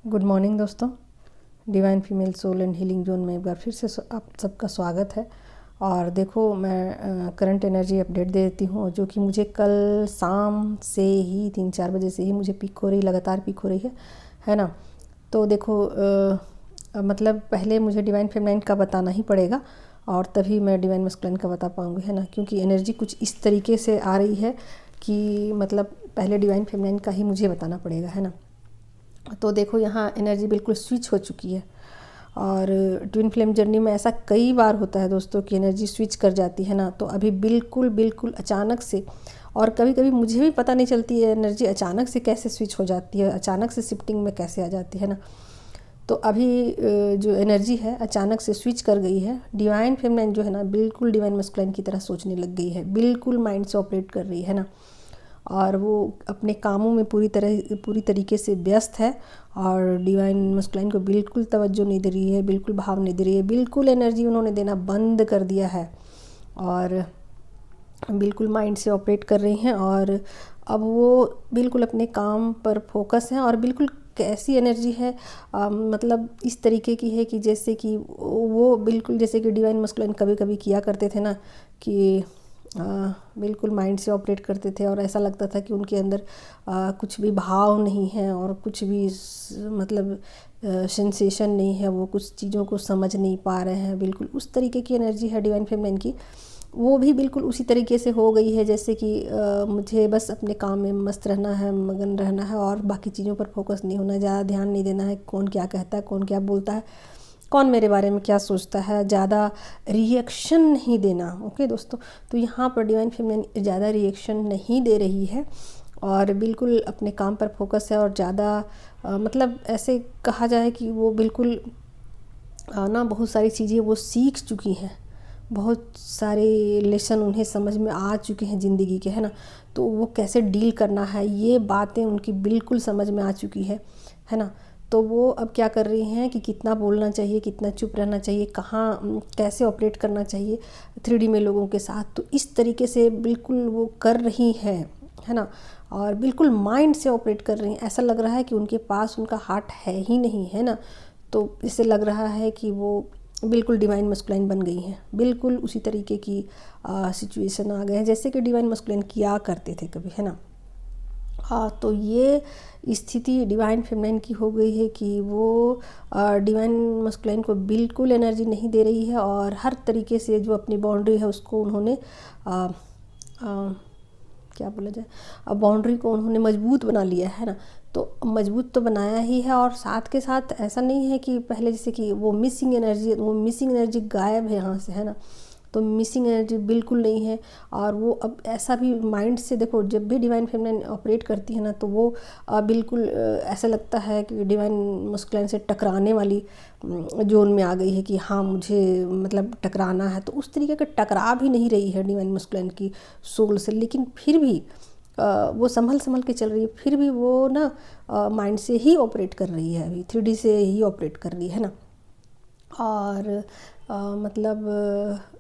Good morning दोस्तों। Divine female soul and healing zone में एक बार फिर से आप सबका स्वागत है। और देखो, मैं करंट एनर्जी अपडेट दे देती हूँ, जो कि मुझे कल शाम से ही 3-4 बजे से ही मुझे पिक हो रही, लगातार पिक हो रही है ना। तो देखो, मतलब पहले मुझे डिवाइन फेमिनाइन का बताना ही पड़ेगा और तभी मैं डिवाइन मस्कुलिन का बता पाऊँगी, है ना, क्योंकि एनर्जी कुछ इस तरीके से आ रही है कि मतलब पहले डिवाइन फेमिनाइन का ही मुझे बताना पड़ेगा, है ना। तो देखो, यहाँ एनर्जी बिल्कुल स्विच हो चुकी है और ट्विन फ्लेम जर्नी में ऐसा कई बार होता है दोस्तों कि एनर्जी स्विच कर जाती है ना। तो अभी बिल्कुल बिल्कुल अचानक से, और कभी कभी मुझे भी पता नहीं चलती है एनर्जी अचानक से कैसे स्विच हो जाती है, अचानक से शिफ्टिंग में कैसे आ जाती है ना। तो अभी जो एनर्जी है अचानक से स्विच कर गई है। डिवाइन फेमिनाइन जो है ना, बिल्कुल डिवाइन मस्कुलिन की तरह सोचने लग गई है, बिल्कुल माइंड से ऑपरेट कर रही है ना। और वो अपने कामों में पूरी तरीके से व्यस्त है और डिवाइन मस्कुलिन को बिल्कुल तवज्जो नहीं दे रही है, बिल्कुल भाव नहीं दे रही है, बिल्कुल एनर्जी उन्होंने देना बंद कर दिया है और बिल्कुल माइंड से ऑपरेट कर रही हैं। और अब वो बिल्कुल अपने काम पर फोकस हैं और बिल्कुल कैसी एनर्जी है, मतलब इस तरीके की है कि जैसे कि वो बिल्कुल जैसे कि डिवाइन मस्कुलिन कभी कभी किया करते थे ना, कि बिल्कुल माइंड से ऑपरेट करते थे और ऐसा लगता था कि उनके अंदर कुछ भी भाव नहीं है और कुछ भी मतलब सेंसेशन नहीं है, वो कुछ चीज़ों को समझ नहीं पा रहे हैं। बिल्कुल उस तरीके की एनर्जी है डिवाइन फेमिनिन की। वो भी बिल्कुल उसी तरीके से हो गई है जैसे कि मुझे बस अपने काम में मस्त रहना है, मगन रहना है और बाकी चीज़ों पर फोकस नहीं होना, ज़्यादा ध्यान नहीं देना है कौन क्या कहता है, कौन क्या बोलता है, कौन मेरे बारे में क्या सोचता है, ज़्यादा रिएक्शन नहीं देना। ओके दोस्तों, तो यहाँ पर डिवाइन फेमिनिन ज़्यादा रिएक्शन नहीं दे रही है और बिल्कुल अपने काम पर फोकस है और ज़्यादा मतलब ऐसे कहा जाए कि वो बिल्कुल ना बहुत सारी चीज़ें वो सीख चुकी हैं, बहुत सारे लेसन उन्हें समझ में आ चुके हैं ज़िंदगी के, है ना। तो वो कैसे डील करना है ये बातें उनकी बिल्कुल समझ में आ चुकी है ना। तो वो अब क्या कर रही हैं कि कितना बोलना चाहिए, कितना चुप रहना चाहिए, कहाँ कैसे ऑपरेट करना चाहिए 3D में लोगों के साथ, तो इस तरीके से बिल्कुल वो कर रही हैं, है ना। और बिल्कुल माइंड से ऑपरेट कर रही हैं, ऐसा लग रहा है कि उनके पास उनका हार्ट है ही नहीं, है ना। तो इससे लग रहा है कि वो बिल्कुल डिवाइन मस्कुलिन बन गई हैं, बिल्कुल उसी तरीके की सिचुएशन आ गए हैं जैसे कि डिवाइन मस्कुलिन किया करते थे कभी, है ना। तो ये स्थिति डिवाइन फेमिनिन की हो गई है कि वो डिवाइन मस्कुलिन को बिल्कुल एनर्जी नहीं दे रही है और हर तरीके से जो अपनी बाउंड्री है उसको उन्होंने क्या बोला जाए, अब बाउंड्री को उन्होंने मजबूत बना लिया है ना। तो मजबूत तो बनाया ही है और साथ के साथ ऐसा नहीं है कि पहले जैसे कि वो मिसिंग एनर्जी गायब है यहाँ से, है ना। तो मिसिंग एनर्जी बिल्कुल नहीं है। और वो अब ऐसा भी माइंड से देखो, जब भी डिवाइन फेमिनिन ऑपरेट करती है ना, तो वो बिल्कुल ऐसा लगता है कि डिवाइन मस्कुलिन से टकराने वाली जोन में आ गई है कि हाँ मुझे मतलब टकराना है। तो उस तरीके का टकरा भी नहीं रही है डिवाइन मस्कुलिन की सोल से, लेकिन फिर भी वो संभल के चल रही है, फिर भी वो ना माइंड से ही ऑपरेट कर रही है, अभी 3D से ही ऑपरेट कर रही है ना। और मतलब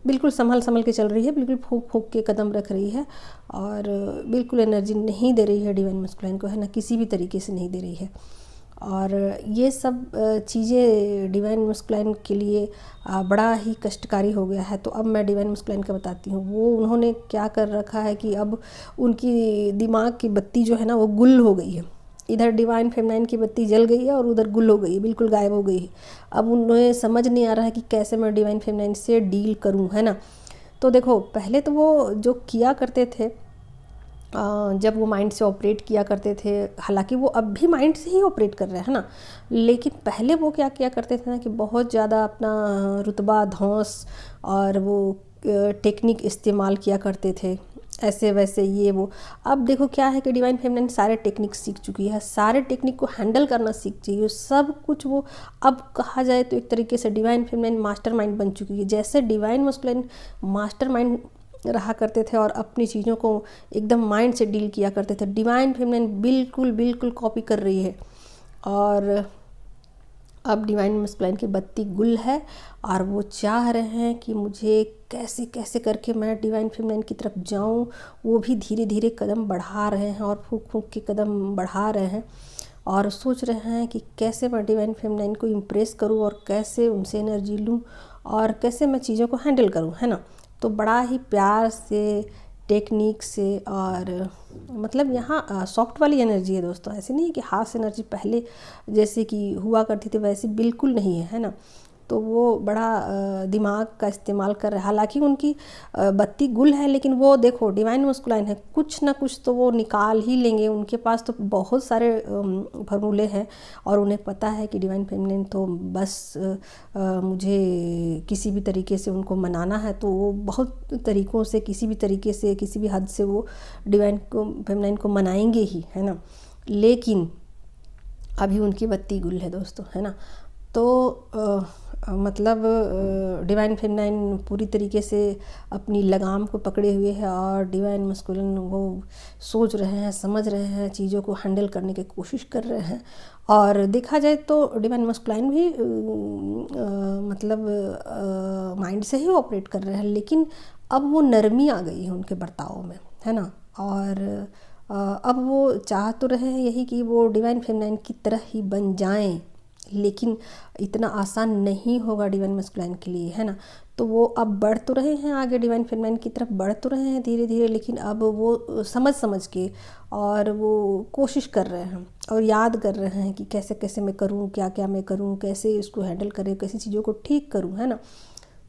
बिल्कुल संभल के चल रही है, बिल्कुल फूंक के कदम रख रही है और बिल्कुल एनर्जी नहीं दे रही है डिवाइन मस्कुलिन को, है ना, किसी भी तरीके से नहीं दे रही है। और ये सब चीज़ें डिवाइन मस्कुलिन के लिए बड़ा ही कष्टकारी हो गया है। तो अब मैं डिवाइन मस्कुलिन का बताती हूँ। वो उन्होंने क्या कर रखा है कि अब उनकी दिमाग की बत्ती जो है ना वो गुल हो गई है। इधर डिवाइन फेमिनाइन की बत्ती जल गई है और उधर गुल हो गई है, बिल्कुल गायब हो गई है। अब उन्हें समझ नहीं आ रहा है कि कैसे मैं डिवाइन फेमिनाइन से डील करूं, है ना। तो देखो, पहले तो वो जो किया करते थे, जब वो माइंड से ऑपरेट किया करते थे, हालांकि वो अब भी माइंड से ही ऑपरेट कर रहे हैं, है ना, लेकिन पहले वो क्या किया करते थे ना कि बहुत ज़्यादा अपना रुतबा धौंस और वो टेक्निक इस्तेमाल किया करते थे, ऐसे वैसे ये वो। अब देखो क्या है कि डिवाइन फेमिनिन सारे टेक्निक सीख चुकी है, सारे टेक्निक को हैंडल करना सीख चुकी है, सब कुछ वो अब कहा जाए तो एक तरीके से डिवाइन फेमिनिन मास्टर माइंड बन चुकी है। जैसे डिवाइन मस्कुलिन मास्टर माइंड रहा करते थे और अपनी चीज़ों को एकदम माइंड से डील किया करते थे, डिवाइन फेमिनिन बिल्कुल बिल्कुल कॉपी कर रही है। और अब डिवाइन मस्कुलिन की बत्ती गुल है और वो चाह रहे हैं कि मुझे कैसे कैसे करके मैं डिवाइन फेमिनिन की तरफ जाऊं। वो भी धीरे धीरे कदम बढ़ा रहे हैं और फूंक के कदम बढ़ा रहे हैं और सोच रहे हैं कि कैसे मैं डिवाइन फेमिनाइन को इम्प्रेस करूं और कैसे उनसे एनर्जी लूं और कैसे मैं चीज़ों को हैंडल करूं, है ना। तो बड़ा ही प्यार से, टेक्निक से, और मतलब यहाँ सॉफ्ट वाली एनर्जी है दोस्तों, ऐसी नहीं है कि हार्श एनर्जी पहले जैसे कि हुआ करती थी वैसी बिल्कुल नहीं है ना। तो वो बड़ा दिमाग का इस्तेमाल कर रहे हैं। हालांकि उनकी बत्ती गुल है, लेकिन वो देखो डिवाइन मस्कुलाइन है, कुछ ना कुछ तो वो निकाल ही लेंगे। उनके पास तो बहुत सारे फॉर्मूले हैं और उन्हें पता है कि डिवाइन फेमिनिन तो बस मुझे किसी भी तरीके से उनको मनाना है, तो वो बहुत तरीक़ों से, किसी भी तरीके से, किसी भी हद से वो डिवाइन को फेमिनिन को मनाएंगे ही, है ना। लेकिन अभी उनकी बत्ती गुल है दोस्तों, है ना। तो मतलब डिवाइन फेमिनाइन पूरी तरीके से अपनी लगाम को पकड़े हुए है और डिवाइन मस्कुलिन वो सोच रहे हैं, समझ रहे हैं, चीज़ों को हैंडल करने की कोशिश कर रहे हैं। और देखा जाए तो डिवाइन मस्कुलाइन भी मतलब माइंड से ही ऑपरेट कर रहे हैं, लेकिन अब वो नरमी आ गई है उनके बर्ताव में, है ना। और अब वो चाह तो रहे हैं यही कि वो डिवाइन फेमिनाइन की तरह ही बन जाएं, लेकिन इतना आसान नहीं होगा डिवाइन मस्कुलाइन के लिए, है ना। तो वो अब बढ़ तो रहे हैं आगे, डिवाइन फेमिनाइन की तरफ बढ़ तो रहे हैं धीरे धीरे, लेकिन अब वो समझ समझ के और वो कोशिश कर रहे हैं और याद कर रहे हैं कि कैसे कैसे मैं करूं, क्या क्या मैं करूं, कैसे इसको हैंडल करें, कैसी चीज़ों को ठीक करूं, है ना।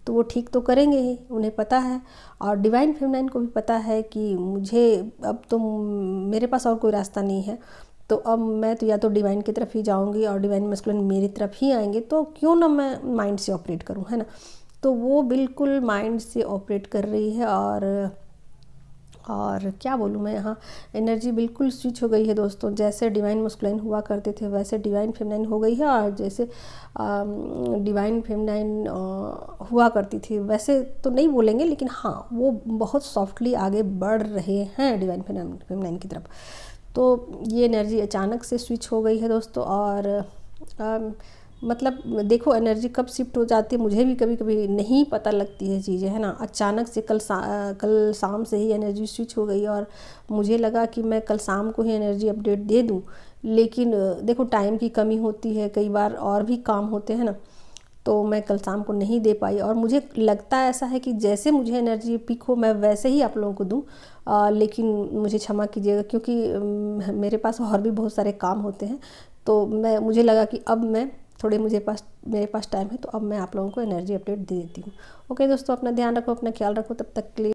तो वो ठीक तो करेंगे ही, उन्हें पता है। और डिवाइन फेमिनाइन को भी पता है कि मुझे अब तो मेरे पास और कोई रास्ता नहीं है, तो अब मैं तो या तो डिवाइन की तरफ ही जाऊंगी और डिवाइन मस्कुलिन मेरी तरफ ही आएंगे, तो क्यों ना मैं माइंड से ऑपरेट करूं, है ना। तो वो बिल्कुल माइंड से ऑपरेट कर रही है और क्या बोलूँ मैं, यहाँ एनर्जी बिल्कुल स्विच हो गई है दोस्तों। जैसे डिवाइन मस्कुलाइन हुआ करते थे वैसे डिवाइन फेमिनाइन हो गई है, और जैसे डिवाइन फेमिनाइन हुआ करती थी वैसे तो नहीं बोलेंगे, लेकिन हाँ वो बहुत सॉफ्टली आगे बढ़ रहे हैं डिवाइन फेमिनाइन की तरफ। तो ये एनर्जी अचानक से स्विच हो गई है दोस्तों। और मतलब देखो एनर्जी कब शिफ्ट हो जाती है मुझे भी कभी कभी नहीं पता लगती है चीज़ें, है ना। अचानक से कल शाम से ही एनर्जी स्विच हो गई और मुझे लगा कि मैं कल शाम को ही एनर्जी अपडेट दे दूं, लेकिन देखो टाइम की कमी होती है, कई बार और भी काम होते हैं ना, तो मैं कल शाम को नहीं दे पाई। और मुझे लगता है ऐसा है कि जैसे मुझे एनर्जी पिक हो मैं वैसे ही आप लोगों को दूं, लेकिन मुझे क्षमा कीजिएगा क्योंकि मेरे पास और भी बहुत सारे काम होते हैं। तो मुझे लगा कि अब मैं थोड़े मेरे पास टाइम है, तो अब मैं आप लोगों को एनर्जी अपडेट दे देती हूँ। ओके दोस्तों, अपना ध्यान रखो, अपना ख्याल रखो, तब तक के लिए